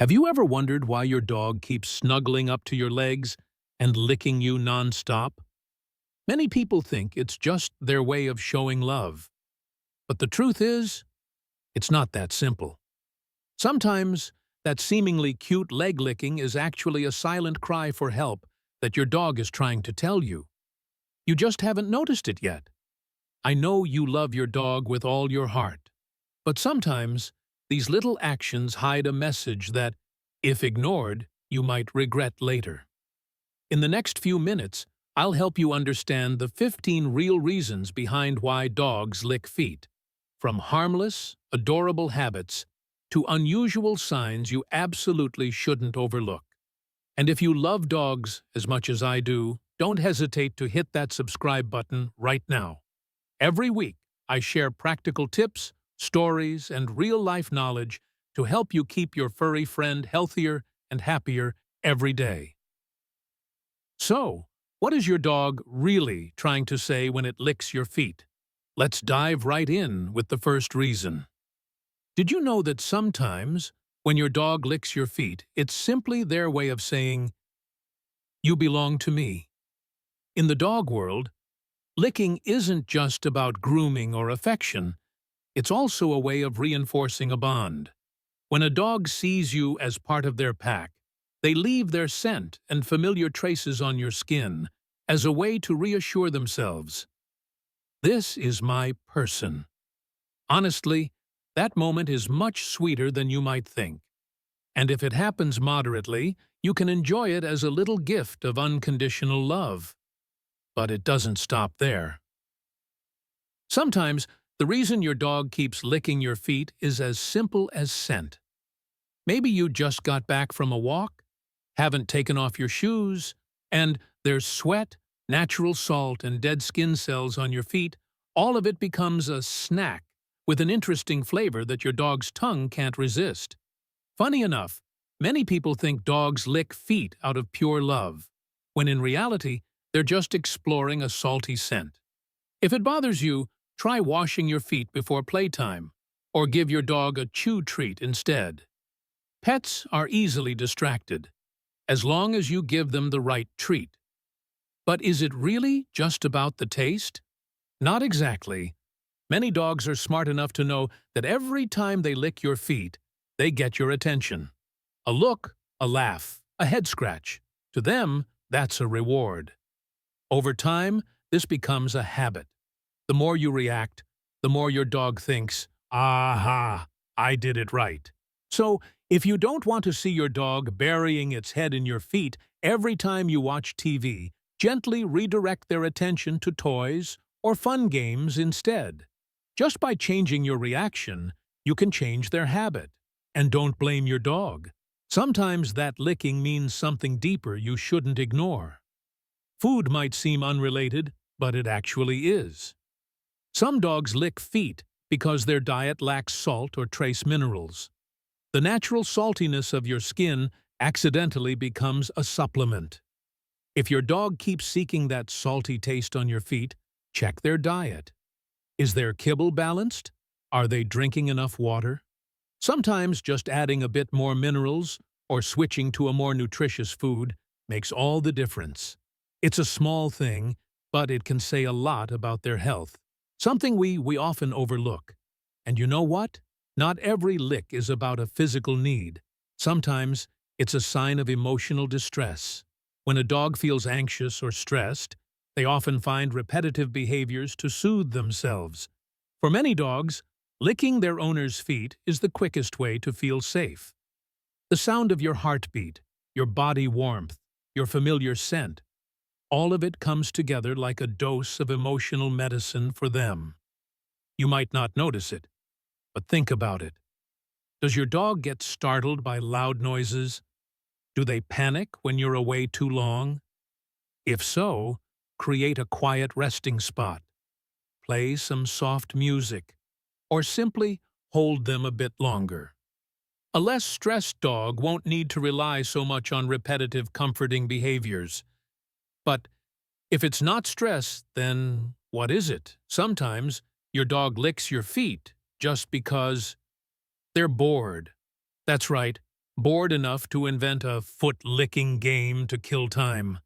Have you ever wondered why your dog keeps snuggling up to your legs and licking you nonstop? Many people think it's just their way of showing love. But the truth is, it's not that simple. Sometimes, that seemingly cute leg licking is actually a silent cry for help that your dog is trying to tell you. You just haven't noticed it yet. I know you love your dog with all your heart. But sometimes, these little actions hide a message that, if ignored, you might regret later. In the next few minutes, I'll help you understand the 15 real reasons behind why dogs lick feet. From harmless, adorable habits to unusual signs you absolutely shouldn't overlook. And if you love dogs as much as I do, don't hesitate to hit that subscribe button right now. Every week, I share practical tips, stories, and real-life knowledge to help you keep your furry friend healthier and happier every day. So, what is your dog really trying to say when it licks your feet? Let's dive right in with the first reason. Did you know that sometimes, when your dog licks your feet, it's simply their way of saying, "You belong to me"? In the dog world, licking isn't just about grooming or affection. It's also a way of reinforcing a bond. When a dog sees you as part of their pack, they leave their scent and familiar traces on your skin as a way to reassure themselves. This is my person. Honestly, that moment is much sweeter than you might think. And if it happens moderately, you can enjoy it as a little gift of unconditional love. But it doesn't stop there. Sometimes, the reason your dog keeps licking your feet is as simple as scent. Maybe you just got back from a walk, haven't taken off your shoes, and there's sweat, natural salt, and dead skin cells on your feet. All of it becomes a snack with an interesting flavor that your dog's tongue can't resist. Funny enough, many people think dogs lick feet out of pure love, when in reality, they're just exploring a salty scent. If it bothers you, try washing your feet before playtime, or give your dog a chew treat instead. Pets are easily distracted, as long as you give them the right treat. But is it really just about the taste? Not exactly. Many dogs are smart enough to know that every time they lick your feet, they get your attention. A look, a laugh, a head scratch. To them, that's a reward. Over time, this becomes a habit. The more you react, the more your dog thinks, "Aha, I did it right." So, if you don't want to see your dog burying its head in your feet every time you watch TV, gently redirect their attention to toys or fun games instead. Just by changing your reaction, you can change their habit. And don't blame your dog. Sometimes that licking means something deeper you shouldn't ignore. Food might seem unrelated, but it actually is. Some dogs lick feet because their diet lacks salt or trace minerals. The natural saltiness of your skin accidentally becomes a supplement. If your dog keeps seeking that salty taste on your feet, check their diet. Is their kibble balanced? Are they drinking enough water? Sometimes just adding a bit more minerals or switching to a more nutritious food makes all the difference. It's a small thing, but it can say a lot about their health. Something we often overlook. And you know what? Not every lick is about a physical need. Sometimes it's a sign of emotional distress. When a dog feels anxious or stressed, they often find repetitive behaviors to soothe themselves. For many dogs, licking their owner's feet is the quickest way to feel safe. The sound of your heartbeat, your body warmth, your familiar scent, all of it comes together like a dose of emotional medicine for them. You might not notice it, but think about it. Does your dog get startled by loud noises? Do they panic when you're away too long? If so, create a quiet resting spot. Play some soft music, or simply hold them a bit longer. A less stressed dog won't need to rely so much on repetitive comforting behaviors. But if it's not stress, then what is it? Sometimes your dog licks your feet just because they're bored. That's right, bored enough to invent a foot-licking game to kill time.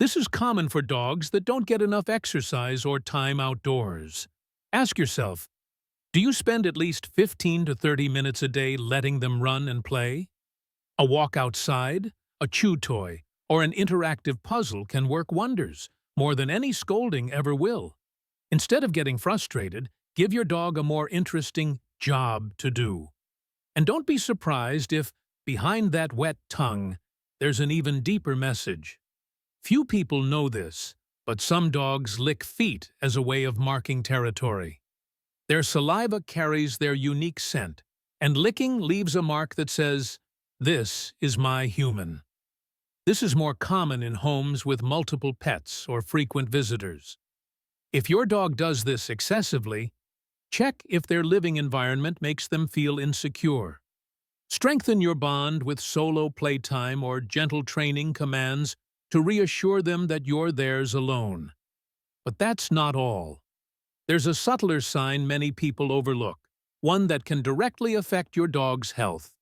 This is common for dogs that don't get enough exercise or time outdoors. Ask yourself, do you spend at least 15 to 30 minutes a day letting them run and play? A walk outside, a chew toy, or an interactive puzzle can work wonders, more than any scolding ever will. Instead of getting frustrated, give your dog a more interesting job to do. And don't be surprised if, behind that wet tongue, there's an even deeper message. Few people know this, but some dogs lick feet as a way of marking territory. Their saliva carries their unique scent, and licking leaves a mark that says, "This is my human." This is more common in homes with multiple pets or frequent visitors. If your dog does this excessively, check if their living environment makes them feel insecure. Strengthen your bond with solo playtime or gentle training commands to reassure them that you're theirs alone. But that's not all. There's a subtler sign many people overlook, one that can directly affect your dog's health.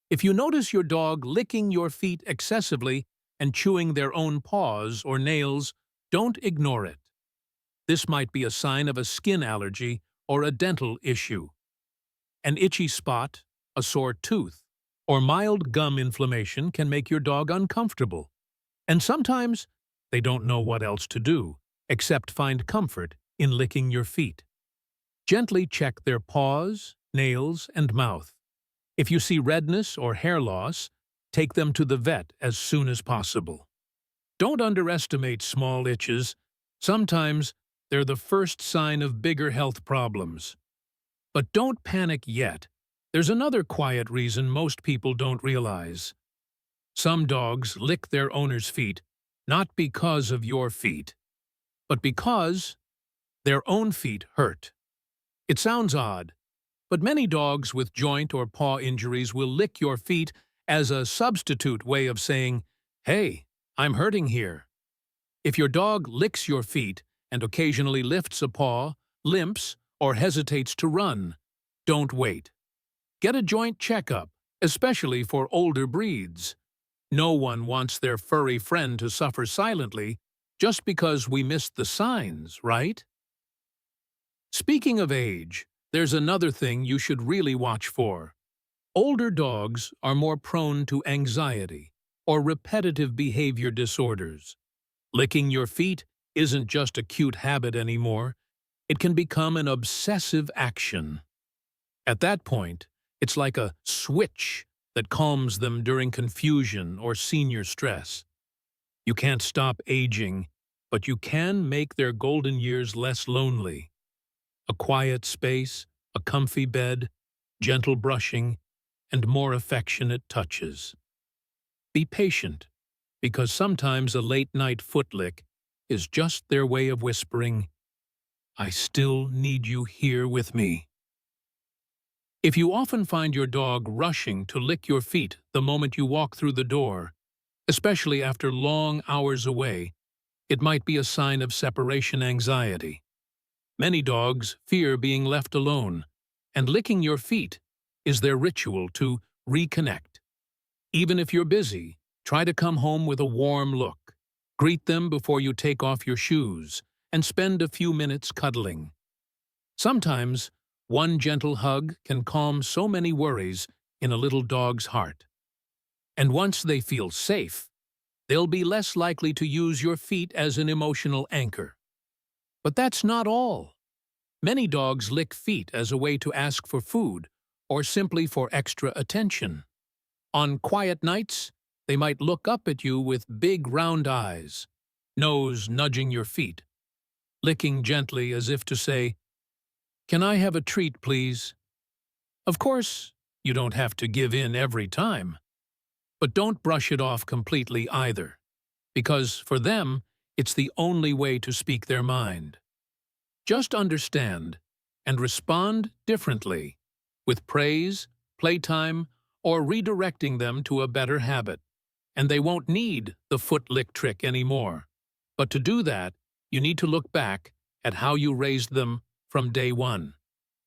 If you notice your dog licking your feet excessively and chewing their own paws or nails, don't ignore it. This might be a sign of a skin allergy or a dental issue. An itchy spot, a sore tooth, or mild gum inflammation can make your dog uncomfortable. And sometimes they don't know what else to do, except find comfort in licking your feet. Gently check their paws, nails, and mouth. If you see redness or hair loss, take them to the vet as soon as possible. Don't underestimate small itches. Sometimes they're the first sign of bigger health problems. But don't panic yet. There's another quiet reason most people don't realize. Some dogs lick their owner's feet, not because of your feet, but because their own feet hurt. It sounds odd, but many dogs with joint or paw injuries will lick your feet as a substitute way of saying, "Hey, I'm hurting here." If your dog licks your feet and occasionally lifts a paw, limps, or hesitates to run, don't wait. Get a joint checkup, especially for older breeds. No one wants their furry friend to suffer silently just because we missed the signs, right? Speaking of age, there's another thing you should really watch for. Older dogs are more prone to anxiety or repetitive behavior disorders. Licking your feet isn't just a cute habit anymore. It can become an obsessive action. At that point, it's like a switch that calms them during confusion or senior stress. You can't stop aging, but you can make their golden years less lonely. A quiet space, a comfy bed, gentle brushing, and more affectionate touches. Be patient, because sometimes a late-night foot lick is just their way of whispering, "I still need you here with me." If you often find your dog rushing to lick your feet the moment you walk through the door, especially after long hours away, it might be a sign of separation anxiety. Many dogs fear being left alone, and licking your feet is their ritual to reconnect. Even if you're busy, try to come home with a warm look. Greet them before you take off your shoes, and spend a few minutes cuddling. Sometimes, one gentle hug can calm so many worries in a little dog's heart. And once they feel safe, they'll be less likely to use your feet as an emotional anchor. But that's not all. Many dogs lick feet as a way to ask for food or simply for extra attention. On quiet nights, they might look up at you with big round eyes, nose nudging your feet, licking gently as if to say, "Can I have a treat, please?" Of course, you don't have to give in every time. But don't brush it off completely either, because for them, it's the only way to speak their mind. Just understand and respond differently, with praise, playtime, or redirecting them to a better habit. And they won't need the foot lick trick anymore. But to do that, you need to look back at how you raised them from day one.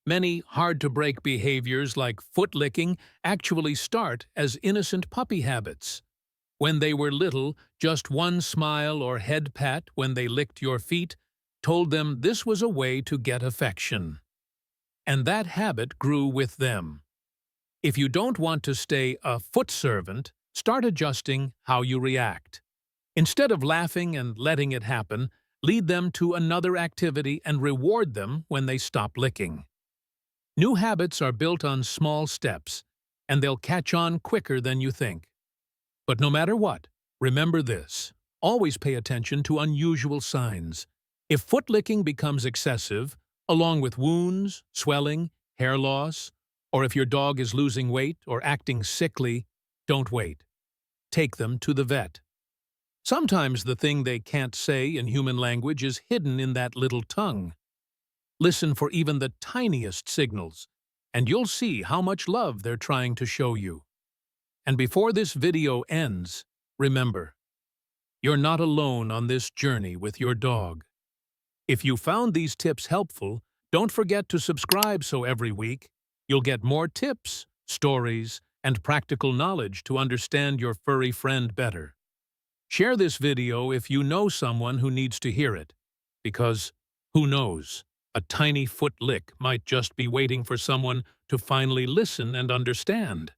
Many hard-to-break behaviors like foot licking actually start as innocent puppy habits. When they were little, just one smile or head pat when they licked your feet told them this was a way to get affection. And that habit grew with them. If you don't want to stay a foot servant, start adjusting how you react. Instead of laughing and letting it happen, lead them to another activity and reward them when they stop licking. New habits are built on small steps, and they'll catch on quicker than you think. But no matter what, remember this. Always pay attention to unusual signs. If foot licking becomes excessive, along with wounds, swelling, hair loss, or if your dog is losing weight or acting sickly, don't wait. Take them to the vet. Sometimes the thing they can't say in human language is hidden in that little tongue. Listen for even the tiniest signals, and you'll see how much love they're trying to show you. And before this video ends, remember, you're not alone on this journey with your dog. If you found these tips helpful, don't forget to subscribe so every week you'll get more tips, stories, and practical knowledge to understand your furry friend better. Share this video if you know someone who needs to hear it, because, who knows, a tiny foot lick might just be waiting for someone to finally listen and understand.